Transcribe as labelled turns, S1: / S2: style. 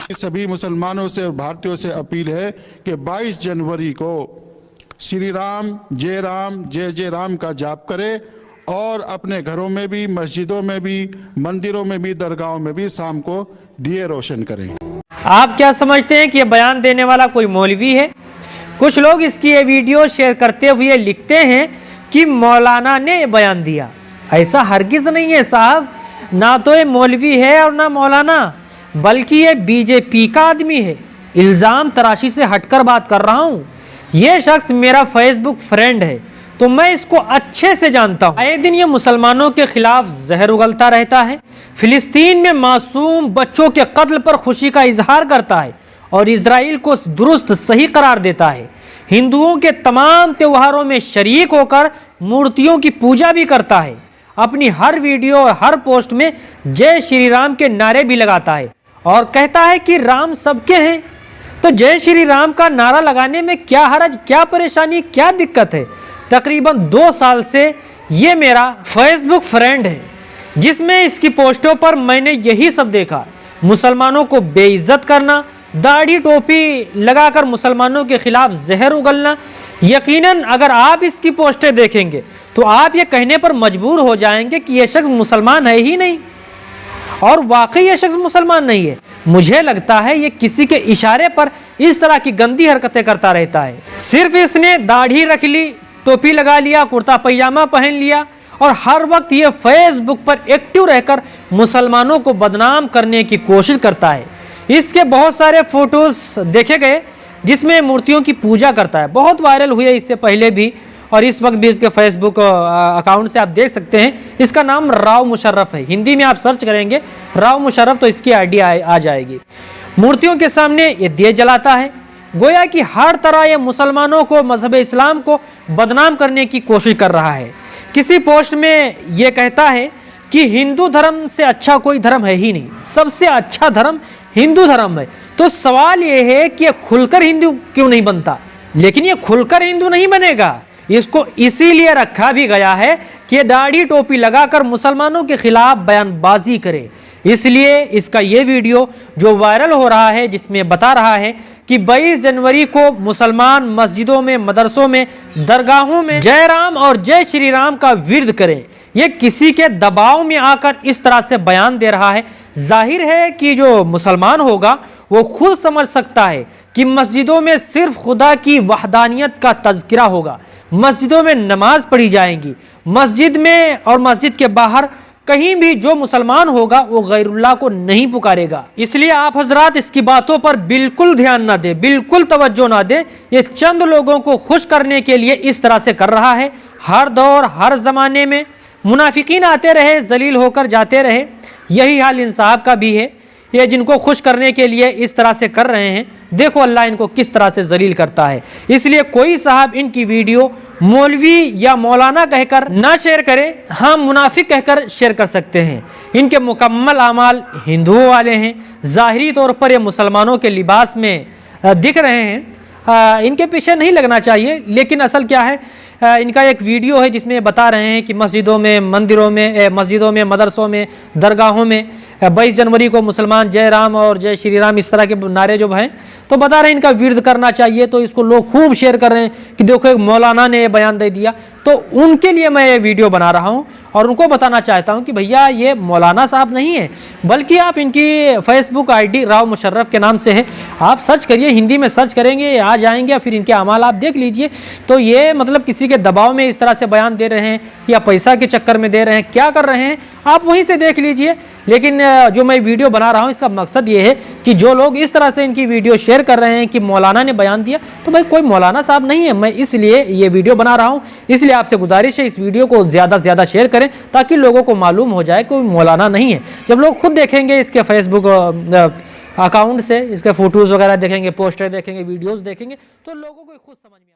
S1: सभी मुसलमानों से और भारतीयों से अपील है कि 22 जनवरी को श्री राम, जय राम का जाप करें और अपने घरों में भी, मस्जिदों में भी, मंदिरों में भी, दरगाहों में भी शाम को दिए रोशन करें।
S2: आप क्या समझते हैं कि ये बयान देने वाला कोई मौलवी है? कुछ लोग इसकी ये वीडियो शेयर करते हुए लिखते हैं कि मौलाना ने ये बयान दिया। ऐसा हरगिज़ नहीं है साहब, ना तो ये मौलवी है और ना मौलाना, बल्कि ये बीजेपी का आदमी है। इल्ज़ाम तराशी से हटकर बात कर रहा हूँ। ये शख्स मेरा फेसबुक फ्रेंड है तो मैं इसको अच्छे से जानता हूँ। आए दिन ये मुसलमानों के खिलाफ जहर उगलता रहता है, फिलिस्तीन में मासूम बच्चों के कत्ल पर खुशी का इजहार करता है और इजराइल को दुरुस्त सही करार देता है। हिंदुओं के तमाम त्योहारों में शरीक होकर मूर्तियों की पूजा भी करता है। अपनी हर वीडियो और हर पोस्ट में जय श्री राम के नारे भी लगाता है और कहता है कि राम सबके हैं। तो जय श्री राम का नारा लगाने में क्या हरज, क्या परेशानी, क्या दिक्कत है? तकरीबन 2 साल से ये मेरा फेसबुक फ्रेंड है, जिसमें इसकी पोस्टों पर मैंने यही सब देखा। मुसलमानों को बेइज्जत करना, दाढ़ी टोपी लगाकर मुसलमानों के खिलाफ जहर उगलना। यकीनन अगर आप इसकी पोस्टें देखेंगे तो आप ये कहने पर मजबूर हो जाएंगे कि यह शख्स मुसलमान है ही नहीं, और वाकई यह शख्स मुसलमान नहीं है। मुझे लगता है ये किसी के इशारे पर इस तरह की गंदी हरकतें करता रहता है। सिर्फ इसने दाढ़ी रख ली, टोपी लगा लिया, कुर्ता पैजामा पहन लिया और हर वक्त ये फेसबुक पर एक्टिव रहकर मुसलमानों को बदनाम करने की कोशिश करता है। इसके बहुत सारे फोटोज देखे गए जिसमें मूर्तियों की पूजा करता है, बहुत वायरल हुए इससे पहले भी और इस वक्त भी इसके फेसबुक अकाउंट से आप देख सकते हैं। इसका नाम राव मुशर्रफ है, हिंदी में आप सर्च करेंगे राव मुशर्रफ तो इसकी आईडी आ जाएगी। मूर्तियों के सामने ये दिए जलाता है, गोया कि हर तरह ये मुसलमानों को, मजहब इस्लाम को बदनाम करने की कोशिश कर रहा है। किसी पोस्ट में ये कहता है कि हिंदू धर्म से अच्छा कोई धर्म है ही नहीं, सबसे अच्छा धर्म हिंदू धर्म है। तो सवाल ये है कि ये खुलकर हिंदू क्यों नहीं बनता? लेकिन ये खुलकर हिंदू नहीं बनेगा, इसको इसीलिए रखा भी गया है कि दाढ़ी टोपी लगाकर मुसलमानों के खिलाफ बयानबाजी करे। इसलिए इसका ये वीडियो जो वायरल हो रहा है, जिसमें बता रहा है कि 22 जनवरी को मुसलमान मस्जिदों में, मदरसों में, दरगाहों में जय राम और जय श्री राम का विर्द करें, ये किसी के दबाव में आकर इस तरह से बयान दे रहा है। जाहिर है कि जो मुसलमान होगा वो खुद समझ सकता है कि मस्जिदों में सिर्फ खुदा की वहदानियत का तज़किरा होगा, मस्जिदों में नमाज पढ़ी जाएंगी, मस्जिद में और मस्जिद के बाहर कहीं भी जो मुसलमान होगा वो गैरुल्लाह को नहीं पुकारेगा। इसलिए आप हजरात इसकी बातों पर बिल्कुल ध्यान ना दें, बिल्कुल तवज्जो ना दें। ये चंद लोगों को खुश करने के लिए इस तरह से कर रहा है। हर दौर, हर ज़माने में मुनाफिकीन आते रहे, जलील होकर जाते रहे, यही हाल इन साहब का भी है। ये जिनको खुश करने के लिए इस तरह से कर रहे हैं, देखो अल्लाह इनको किस तरह से जलील करता है। इसलिए कोई साहब इनकी वीडियो मौलवी या मौलाना कहकर ना शेयर करे, हाँ मुनाफिक कहकर शेयर कर सकते हैं। इनके मुकम्मल आमाल हिंदुओं वाले हैं, ज़ाहिरी तौर पर ये मुसलमानों के लिबास में दिख रहे हैं। इनके पीछे नहीं लगना चाहिए, लेकिन असल क्या है, इनका एक वीडियो है जिसमें बता रहे हैं कि मस्जिदों में, मंदिरों में, मदरसों में, दरगाहों में 22 जनवरी को मुसलमान जय राम और जय श्री राम इस तरह के नारे जो हैं, तो बता रहे हैं इनका विर्द करना चाहिए। तो इसको लोग खूब शेयर कर रहे हैं कि देखो एक मौलाना ने ये बयान दे दिया। तो उनके लिए मैं ये वीडियो बना रहा हूँ और उनको बताना चाहता हूँ कि भैया ये मौलाना साहब नहीं है, बल्कि आप इनकी फेसबुक आईडी राव मुशर्रफ के नाम से है, आप सर्च करिए, हिंदी में सर्च करेंगे आ जाएंगे, फिर इनके अमाल आप देख लीजिए। तो ये मतलब किसी के दबाव में इस तरह से बयान दे रहे हैं या पैसा के चक्कर में दे रहे हैं, क्या कर रहे हैं आप वहीं से देख लीजिए। लेकिन जो मैं वीडियो बना रहा हूँ इसका मकसद ये है कि जो लोग इस तरह से इनकी वीडियो शेयर कर रहे हैं कि मौलाना ने बयान दिया, तो भाई कोई मौलाना साहब नहीं है, मैं इसलिए ये वीडियो बना रहा हूँ। इसलिए आपसे गुजारिश है इस वीडियो को ज़्यादा से ज़्यादा शेयर करें ताकि लोगों को मालूम हो जाए कोई मौलाना नहीं है। जब लोग खुद देखेंगे इसके फेसबुक अकाउंट से, इसके फ़ोटोज़ वगैरह देखेंगे, पोस्टर देखेंगे, वीडियोज़ देखेंगे, तो लोगों को खुद समझ में